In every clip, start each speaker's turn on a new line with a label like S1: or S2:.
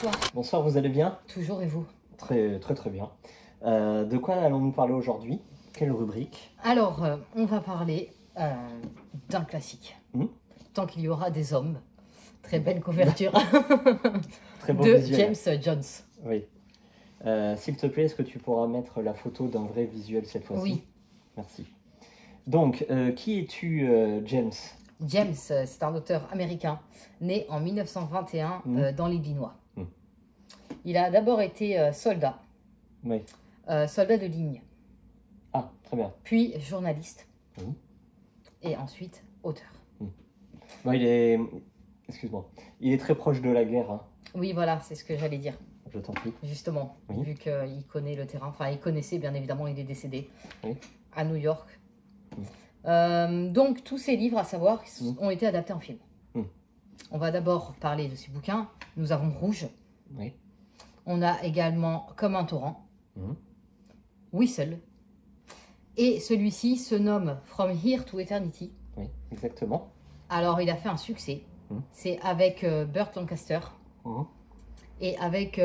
S1: bonsoir.
S2: Bonsoir, vous allez bien?
S1: Toujours et vous?
S2: Très très très bien. De quoi allons-nous parler aujourd'hui? Quelle rubrique?
S1: Alors, on va parler d'un classique.
S2: Hmm.
S1: Tant qu'il y aura des hommes. Très belle couverture
S2: Très beau
S1: de
S2: visuel.
S1: James Jones.
S2: Oui. S'il te plaît, est-ce que tu pourras mettre la photo d'un vrai visuel cette fois-ci?
S1: Oui.
S2: Merci. Donc, qui es-tu, James?
S1: James, c'est un auteur américain, né en 1921 dans l'Illinois. Il a d'abord été soldat,
S2: Oui.
S1: soldat de ligne,
S2: Ah, très bien.
S1: puis journaliste, et ensuite auteur.
S2: Bon, excuse-moi, il est très proche de la guerre, hein.
S1: Oui, voilà, c'est ce que j'allais dire.
S2: Je t'en prie.
S1: Justement,
S2: Oui.
S1: vu qu'il connaît le terrain, enfin il connaissait bien évidemment, il est décédé
S2: Oui.
S1: à New York. Donc tous ces livres, à savoir, ont été adaptés en film. On va d'abord parler de ces bouquins. Nous avons Rouge.
S2: Oui.
S1: On a également Comme un torrent. Whistle. Et celui-ci se nomme From Here to Eternity.
S2: Oui, exactement.
S1: Alors il a fait un succès. C'est avec Burt Lancaster et avec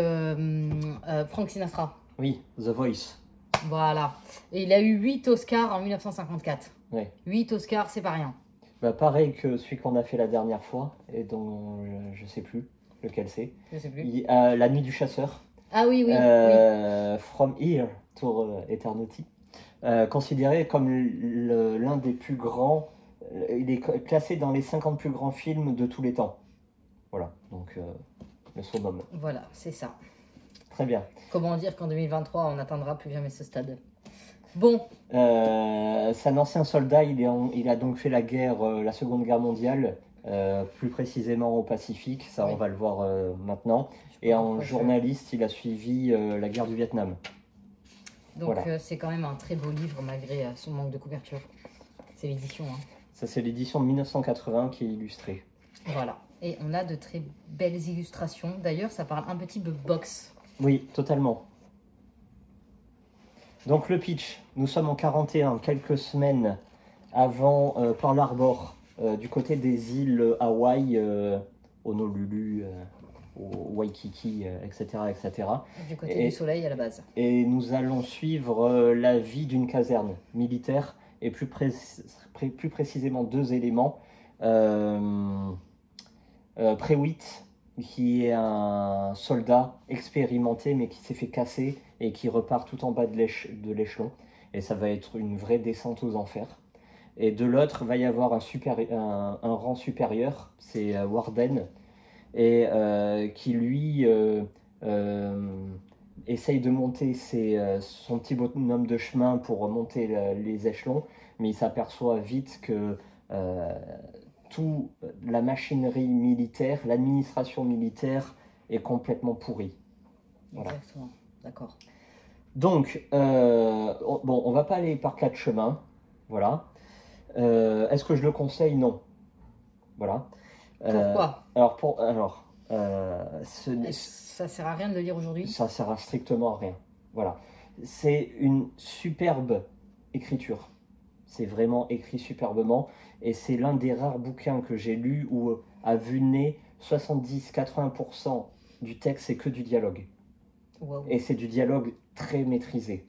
S1: Frank Sinatra.
S2: Oui, The Voice.
S1: Voilà. Et il a eu 8 Oscars en 1954.
S2: Oui.
S1: 8 Oscars, c'est pas rien.
S2: Bah, pareil que celui qu'on a fait la dernière fois, et dont je sais plus lequel c'est.
S1: Je sais plus.
S2: La Nuit du Chasseur.
S1: Ah oui, oui,
S2: From Here to Eternity. Considéré comme l'un des plus grands, il est classé dans les 50 plus grands films de tous les temps. Voilà, donc le surnomme.
S1: Voilà, c'est ça.
S2: Très bien.
S1: Comment dire qu'en 2023, on n'atteindra plus jamais ce stade? Bon.
S2: C'est un ancien soldat, il a donc fait la guerre, la Seconde Guerre mondiale, plus précisément au Pacifique, ça on va le voir maintenant. Et en journaliste, il a suivi la guerre du Vietnam.
S1: Donc voilà. C'est quand même un très beau livre malgré son manque de couverture. C'est l'édition. Hein.
S2: Ça c'est l'édition de 1980 qui est illustrée.
S1: Voilà. Et on a de très belles illustrations. D'ailleurs, ça parle un petit peu boxe.
S2: Oui, totalement. Donc le pitch, nous sommes en 41, quelques semaines avant Pearl Harbor, du côté des îles Hawaï, Honolulu, Waikiki, etc., etc.
S1: Du côté du soleil à la base.
S2: Et nous allons suivre la vie d'une caserne militaire, et plus précisément deux éléments. Prewitt, qui est un soldat expérimenté mais qui s'est fait casser et qui repart tout en bas de l'échelon. Et ça va être une vraie descente aux enfers. Et de l'autre, va y avoir un rang supérieur, c'est Warden, et qui lui essaye de monter son petit bonhomme de chemin pour remonter les échelons, mais il s'aperçoit vite que toute la machinerie militaire, l'administration militaire est complètement pourrie.
S1: Voilà. Exactement, d'accord.
S2: Donc, on va pas aller par quatre chemins, voilà. Est-ce que je le conseille? Non. Voilà.
S1: Pourquoi? Ça sert à rien de le lire aujourd'hui?
S2: Ça sert à strictement à rien. Voilà. C'est une superbe écriture. C'est vraiment écrit superbement. Et c'est l'un des rares bouquins que j'ai lu où, à vue de nez, 70-80% du texte, c'est que du dialogue.
S1: Wow.
S2: Et c'est du dialogue très maîtrisé.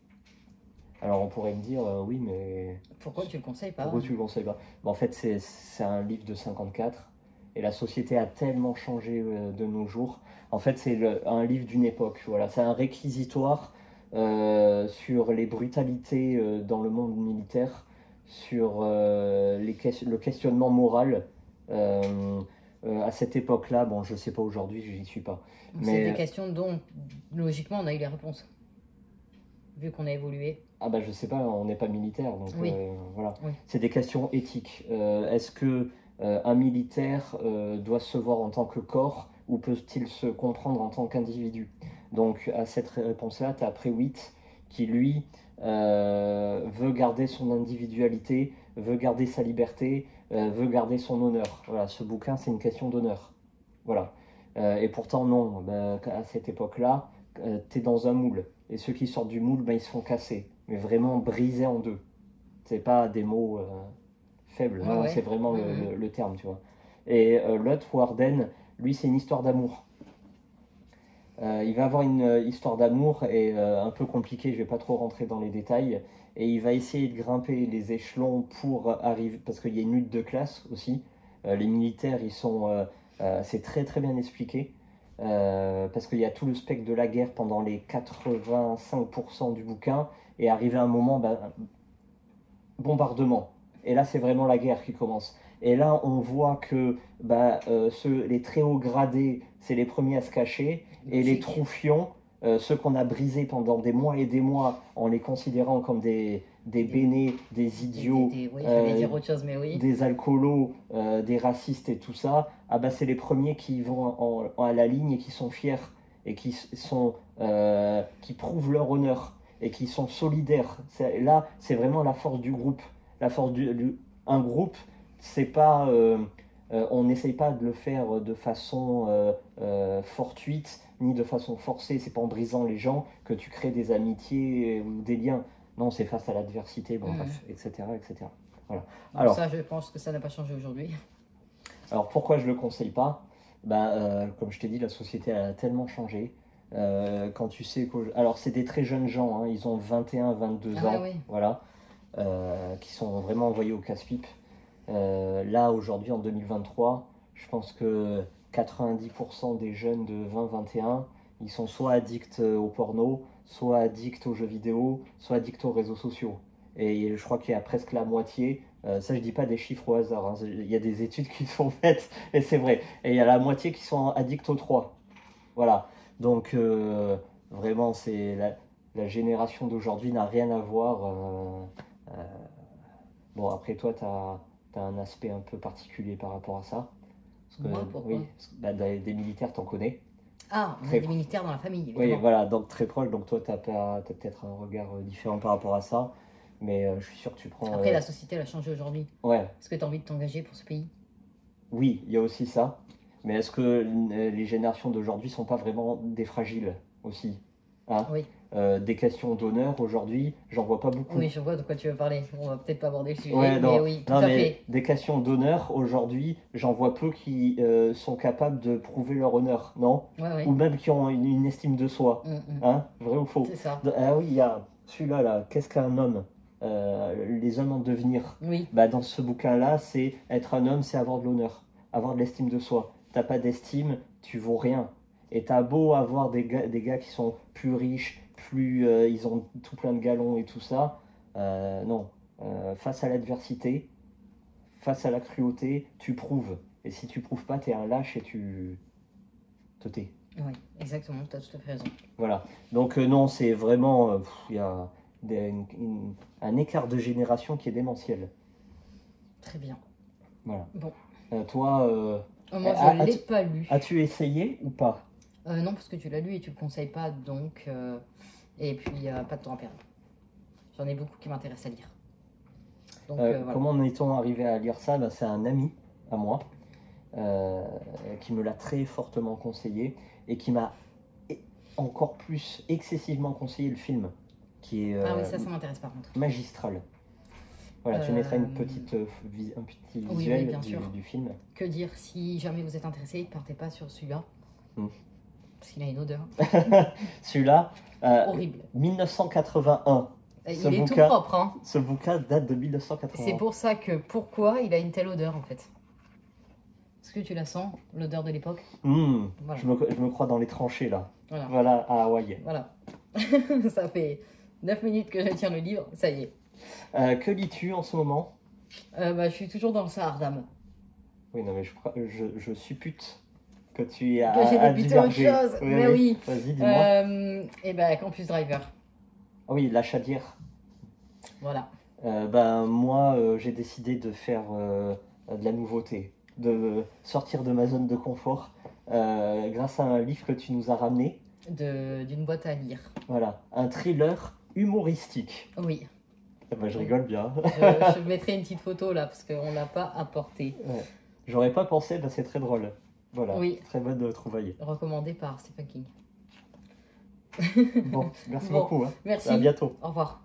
S2: Alors on pourrait me dire, oui, mais...
S1: Pourquoi tu le conseilles pas?
S2: Pourquoi tu le conseilles pas? En fait, c'est un livre de 54. Et la société a tellement changé de nos jours. En fait, c'est un livre d'une époque. Voilà, c'est un réquisitoire sur les brutalités dans le monde militaire, sur le questionnement moral. À cette époque-là, bon, je sais pas aujourd'hui, j'y suis pas.
S1: C'est des questions dont, logiquement, on a eu les réponses. Vu qu'on a évolué.
S2: Ah bah je sais pas, on n'est pas militaire, donc
S1: oui.
S2: Voilà.
S1: Oui.
S2: C'est des questions éthiques. Est-ce que un militaire doit se voir en tant que corps ou peut-il se comprendre en tant qu'individu? Donc à cette réponse-là, tu as Prewitt qui lui veut garder son individualité, veut garder sa liberté, veut garder son honneur. Voilà, ce bouquin c'est une question d'honneur. Voilà. Et pourtant non, à cette époque-là, tu es dans un moule. Et ceux qui sortent du moule, ils se font casser, mais vraiment brisés en deux. C'est pas des mots faibles, non, ouais. C'est vraiment le terme, tu vois. Et l'autre, Warden, lui, c'est une histoire d'amour. Il va avoir une histoire d'amour et un peu compliquée, je vais pas trop rentrer dans les détails. Et il va essayer de grimper les échelons pour arriver, parce qu'il y a une lutte de classe aussi. Les militaires, c'est très très bien expliqué. Parce qu'il y a tout le spectre de la guerre pendant les 85% du bouquin. Et arrivé à un moment, bombardement. Et là, c'est vraiment la guerre qui commence. Et là, on voit que les très hauts gradés, c'est les premiers à se cacher. Et les troufions, ceux qu'on a brisés pendant des mois et des mois, en les considérant comme des bénés, des idiots,
S1: Oui, j'allais dire autre chose, mais oui.
S2: des alcoolos, des racistes et tout ça, c'est les premiers qui vont à la ligne et qui sont fiers et qui prouvent leur honneur et qui sont solidaires. Là, c'est vraiment la force du groupe. La force un groupe, c'est pas, on n'essaye pas de le faire de façon fortuite ni de façon forcée. C'est pas en brisant les gens que tu crées des amitiés ou des liens. Non, c'est face à l'adversité, bref, etc., etc. Voilà.
S1: Alors, ça, je pense que ça n'a pas changé aujourd'hui.
S2: Alors, pourquoi je le conseille pas? Comme je t'ai dit, la société a tellement changé. Quand tu sais que... Alors, c'est des très jeunes gens, hein, ils ont 21, 22 ans,
S1: oui.
S2: voilà, qui sont vraiment envoyés au casse-pipe. Là, aujourd'hui, en 2023, je pense que 90% des jeunes de 20-21, ils sont soit addicts au porno, soit addicts aux jeux vidéo, soit addicts aux réseaux sociaux. Et je crois qu'il y a presque la moitié, ça je dis pas des chiffres au hasard, hein, il y a des études qui sont faites, et c'est vrai. Et il y a la moitié qui sont addicts aux 3. Voilà. Donc vraiment, la génération d'aujourd'hui n'a rien à voir. Bon, après toi, tu as un aspect un peu particulier par rapport à ça.
S1: Moi, pourquoi?
S2: Oui, des militaires, t'en connais.
S1: Ah, on a des militaires dans la famille, évidemment.
S2: Oui, voilà, donc très proche, donc toi, tu as peut-être un regard différent par rapport à ça, mais je suis sûr que tu prends...
S1: Après, la société, elle a changé aujourd'hui.
S2: Ouais.
S1: Est-ce que tu as envie de t'engager pour ce pays?
S2: Oui, il y a aussi ça, mais est-ce que les générations d'aujourd'hui sont pas vraiment des fragiles aussi, hein?
S1: Oui.
S2: Des questions d'honneur aujourd'hui, j'en vois pas beaucoup.
S1: Oui, je vois de quoi tu veux parler. On va peut-être pas aborder le sujet,
S2: Ouais, non,
S1: mais oui, tout à fait.
S2: Des questions d'honneur aujourd'hui, j'en vois peu qui sont capables de prouver leur honneur, non?
S1: Ouais.
S2: Ou même qui ont une estime de soi, hein? Vrai ou faux?
S1: C'est ça.
S2: Ah oui, il y a celui-là, là. Qu'est-ce qu'un homme? Les hommes en devenir.
S1: Oui.
S2: Dans ce bouquin-là, c'est être un homme, c'est avoir de l'honneur, avoir de l'estime de soi. T'as pas d'estime, tu vaux rien. Et t'as beau avoir des gars qui sont plus riches, ils ont tout plein de galons et tout ça, non. Face à l'adversité, face à la cruauté, tu prouves. Et si tu prouves pas, t'es un lâche et tu te tais.
S1: Oui, exactement, tu as tout à fait raison.
S2: Voilà. Donc non, c'est vraiment... Il y a un écart de génération qui est démentiel.
S1: Très bien.
S2: Voilà.
S1: Bon.
S2: Toi...
S1: moi, je ne l'ai pas lu.
S2: As-tu essayé ou pas?
S1: Non, parce que tu l'as lu et tu ne le conseilles pas, donc... Et puis, pas de temps à perdre. J'en ai beaucoup qui m'intéressent à lire. Donc, voilà.
S2: Comment en est-on arrivé à lire ça? C'est un ami à moi qui me l'a très fortement conseillé et qui m'a encore plus excessivement conseillé le film, qui est
S1: ah oui, ça m'intéresse par contre.
S2: magistral. Voilà, tu mettras un petit visuel du film.
S1: Que dire, si jamais vous êtes intéressé, ne partez pas sur celui-là. Parce qu'il a une odeur.
S2: Celui-là,
S1: horrible.
S2: 1981.
S1: Il est tout propre, hein.
S2: Ce bouquin date de 1981.
S1: C'est pour ça que, pourquoi il a une telle odeur en fait? Est-ce que tu la sens, l'odeur de l'époque?
S2: Voilà. Je me crois dans les tranchées là. Voilà, à Hawaï.
S1: Voilà. Ça fait 9 minutes que je tiens le livre, ça y
S2: est. Que lis-tu en ce moment?
S1: Je suis toujours dans le Sahardam.
S2: Oui, non, mais je suppute que tu es
S1: que j'ai débuté autre chose.
S2: Oui,
S1: mais oui.
S2: Vas-y, dis-moi.
S1: Et Campus Driver.
S2: Ah oui, La Chaudière.
S1: Voilà.
S2: Moi, j'ai décidé de faire de la nouveauté, de sortir de ma zone de confort grâce à un livre que tu nous as ramené.
S1: D'une boîte à lire.
S2: Voilà, un thriller humoristique.
S1: Oui.
S2: Je rigole bien.
S1: je mettrai une petite photo là, parce qu'on ne l'a pas apporté.
S2: Ouais. J'aurais pas pensé, c'est très drôle. Voilà,
S1: oui.
S2: Très bonne trouvaille.
S1: Recommandé par Stephen King.
S2: Bon, merci beaucoup. Hein.
S1: Merci.
S2: À bientôt.
S1: Au revoir.